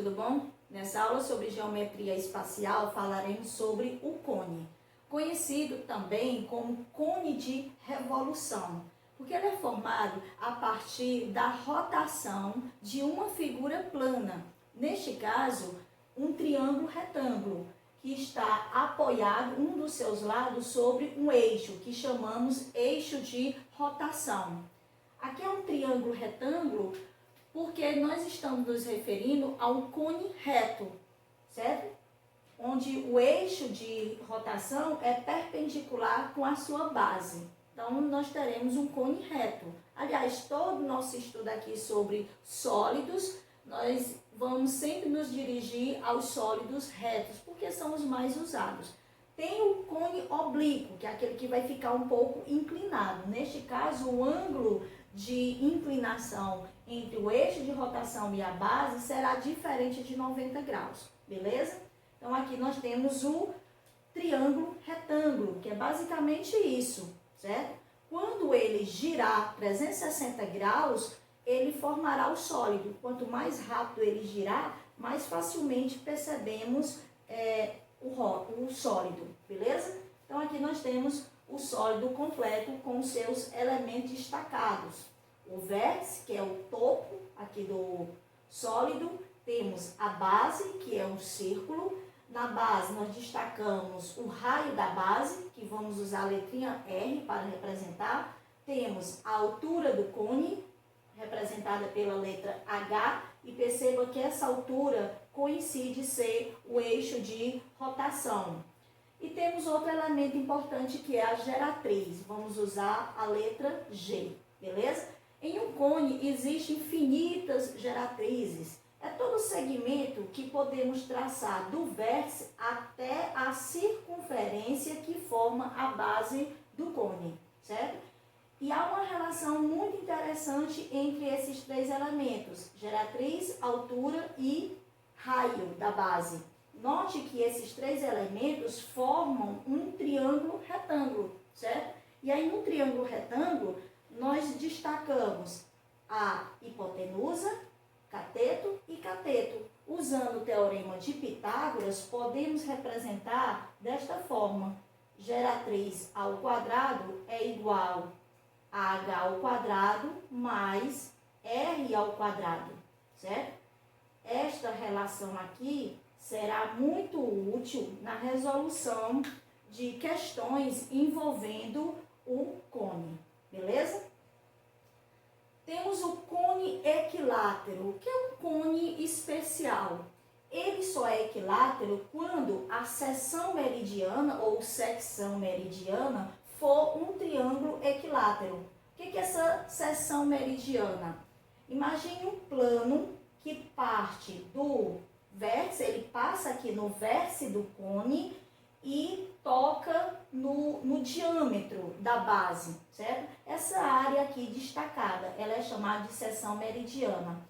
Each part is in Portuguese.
tudo bom? Nessa aula sobre geometria espacial falaremos sobre o cone, conhecido também como cone de revolução, porque ele é formado a partir da rotação de uma figura plana, neste caso, um triângulo retângulo, que está apoiado um dos seus lados sobre um eixo, que chamamos eixo de rotação. Aqui é um triângulo retângulo porque nós estamos nos referindo a um cone reto, certo? Onde o eixo de rotação é perpendicular com a sua base. Então, nós teremos um cone reto. Aliás, todo o nosso estudo aqui sobre sólidos, nós vamos sempre nos dirigir aos sólidos retos, porque são os mais usados. Tem o cone oblíquo, que é aquele que vai ficar um pouco inclinado. Neste caso, o ângulo de inclinação entre o eixo de rotação e a base será diferente de 90 graus, beleza? Então, aqui nós temos o triângulo retângulo, que é basicamente isso, certo? Quando ele girar 360 graus, ele formará o sólido. Quanto mais rápido ele girar, mais facilmente percebemos o sólido, beleza? Então, aqui nós temos o sólido completo com seus elementos destacados. O vértice, que é o topo aqui do sólido, temos a base, que é um círculo. Na base nós destacamos o raio da base, que vamos usar a letrinha R para representar. Temos a altura do cone, representada pela letra H, e perceba que essa altura coincide ser o eixo de rotação. E temos outro elemento importante que é a geratriz. Vamos usar a letra G, beleza? Em um cone existem infinitas geratrizes. É todo o segmento que podemos traçar do vértice até a circunferência que forma a base do cone, certo? E há uma relação muito interessante entre esses três elementos: geratriz, altura e raio da base. Note que esses três elementos formam um triângulo retângulo, certo? E aí no triângulo retângulo nós destacamos a hipotenusa, cateto e cateto. Usando o teorema de Pitágoras, podemos representar desta forma: geratriz ao quadrado é igual a h ao quadrado mais r ao quadrado, certo? Esta relação aqui será muito útil na resolução de questões envolvendo o cone, beleza? Temos o cone equilátero, que é um cone especial. Ele só é equilátero quando a seção meridiana ou secção meridiana for um triângulo equilátero. O que é essa seção meridiana? Imagine um plano que parte do vértice, ele passa aqui no vértice do cone e toca no diâmetro da base, certo? Essa área aqui destacada, ela é chamada de seção meridiana.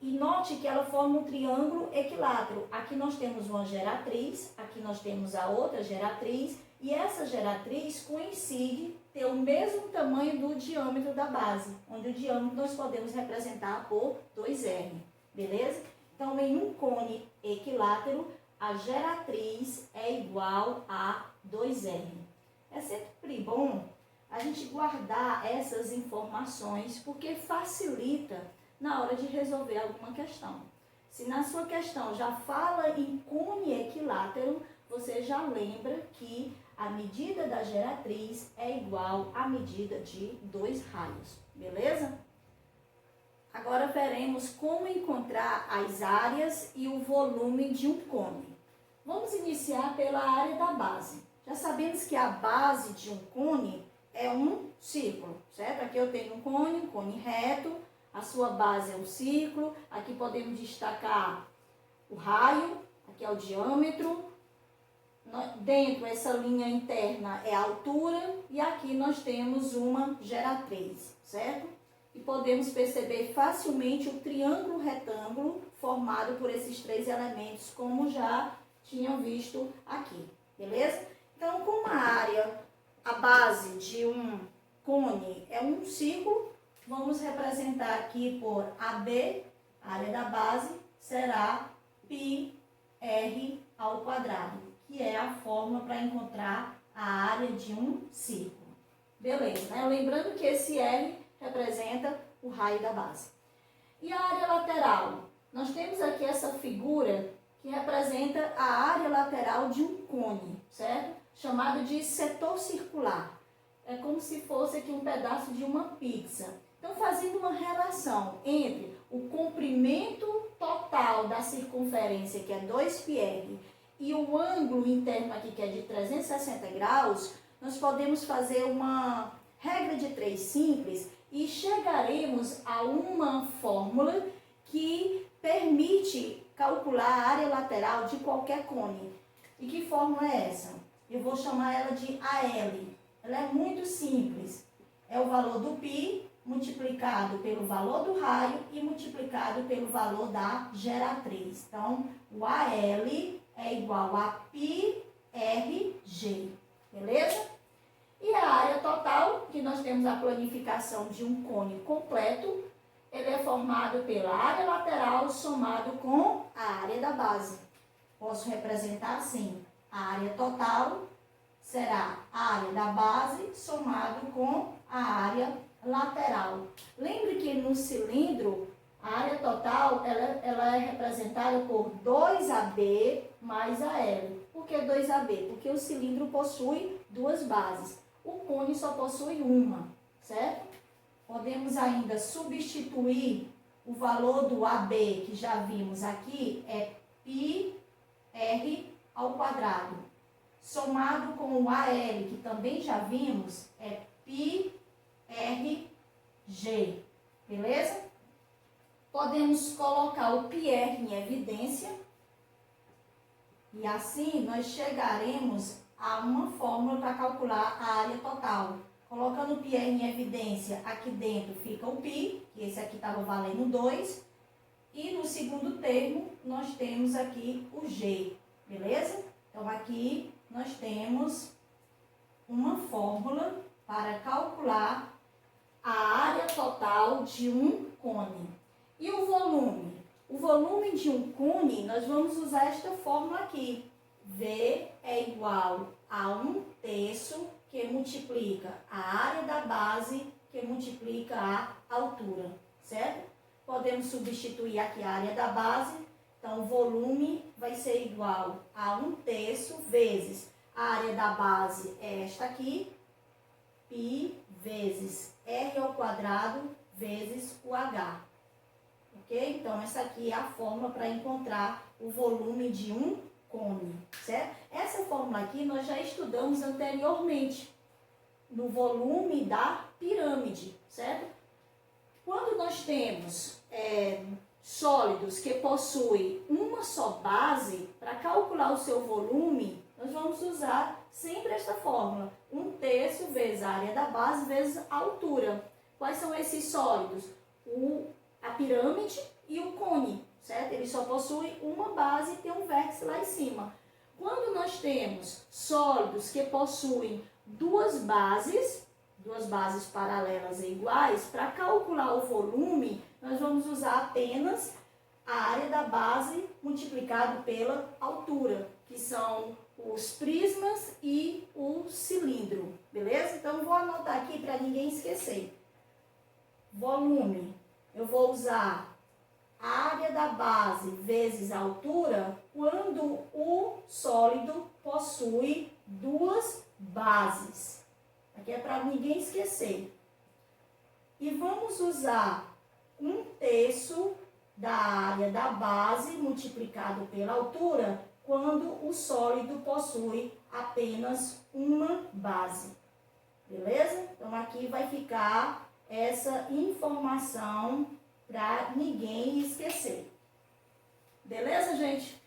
E note que ela forma um triângulo equilátero. Aqui nós temos uma geratriz, aqui nós temos a outra geratriz, e essa geratriz coincide ter o mesmo tamanho do diâmetro da base, onde o diâmetro nós podemos representar por 2R, beleza? Então, em um cone equilátero, a geratriz é igual a 2R. É sempre bom a gente guardar essas informações, porque facilita na hora de resolver alguma questão. Se na sua questão já fala em cone equilátero, você já lembra que a medida da geratriz é igual à medida de 2 raios, beleza? Agora veremos como encontrar as áreas e o volume de um cone. Vamos iniciar pela área da base. Já sabemos que a base de um cone é um círculo, certo? Aqui eu tenho um cone reto, a sua base é um círculo. Aqui podemos destacar o raio, aqui é o diâmetro. Dentro, essa linha interna é a altura e aqui nós temos uma geratriz, certo? E podemos perceber facilmente o triângulo retângulo formado por esses três elementos, como já tinham visto aqui, beleza? Então, como a base de um cone é um círculo, vamos representar aqui por AB, a área da base, será πr ao quadrado, que é a fórmula para encontrar a área de um círculo. Beleza, né? Lembrando que esse R representa o raio da base. E a área lateral? Nós temos aqui essa figura que representa a área lateral de um cone, certo? Chamado de setor circular. É como se fosse aqui um pedaço de uma pizza. Então, fazendo uma relação entre o comprimento total da circunferência, que é 2πr, e o ângulo interno aqui, que é de 360 graus, nós podemos fazer uma regra de 3 simples e chegaremos a uma fórmula que permite calcular a área lateral de qualquer cone. E que fórmula é essa? Eu vou chamar ela de AL. Ela é muito simples. É o valor do π multiplicado pelo valor do raio e multiplicado pelo valor da geratriz. Então, o AL é igual a πrg, beleza? E a área total, que nós temos a planificação de um cone completo, ele é formado pela área lateral somado com a área da base. Posso representar assim: a área total será a área da base somado com a área lateral. Lembre que no cilindro, a área total ela é representada por 2AB mais AL. Por que 2AB? Porque o cilindro possui duas bases. O cone só possui uma, certo? Podemos ainda substituir o valor do AB, que já vimos aqui, é πr ao quadrado. Somado com o AL, que também já vimos, é πrg, beleza? Podemos colocar o πr em evidência e assim nós chegaremos a uma fórmula para calcular a área total. Colocando o πr em evidência, aqui dentro fica o π, que esse aqui estava valendo 2, e no segundo termo nós temos aqui o g, beleza? Então aqui nós temos uma fórmula para calcular a área total de um cone. E o volume? O volume de um cone, nós vamos usar esta fórmula aqui. V é igual a 1/3, que multiplica a área da base, que multiplica a altura, certo? Podemos substituir aqui a área da base. Então, o volume vai ser igual a 1/3 vezes a área da base, é esta aqui, π vezes r ao quadrado vezes o h. Ok? Então, essa aqui é a fórmula para encontrar o volume de um cone, certo? Essa fórmula aqui nós já estudamos anteriormente, no volume da pirâmide, certo? Quando nós temos sólidos que possuem uma só base, para calcular o seu volume, nós vamos usar sempre esta fórmula, 1/3 vezes a área da base vezes a altura. Quais são esses sólidos? A pirâmide e o cone, certo? Ele só possui uma base e tem um vértice lá em cima. Quando nós temos sólidos que possuem duas bases paralelas e iguais, para calcular o volume, nós vamos usar apenas a área da base multiplicado pela altura, que são os prismas e o cilindro, beleza? Então, vou anotar aqui para ninguém esquecer. Volume, eu vou usar a área da base vezes a altura quando o sólido possui duas bases. Aqui é para ninguém esquecer. E vamos usar 1/3 da área da base multiplicado pela altura quando o sólido possui apenas uma base. Beleza? Então, aqui vai ficar essa informação para ninguém esquecer. Beleza, gente?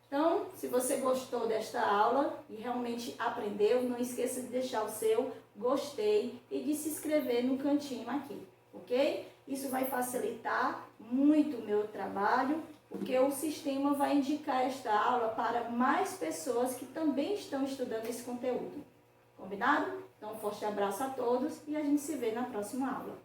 Então, se você gostou desta aula e realmente aprendeu, não esqueça de deixar o seu gostei e de se inscrever no cantinho aqui, ok? Isso vai facilitar muito o meu trabalho, porque o sistema vai indicar esta aula para mais pessoas que também estão estudando esse conteúdo. Combinado? Então, um forte abraço a todos e a gente se vê na próxima aula.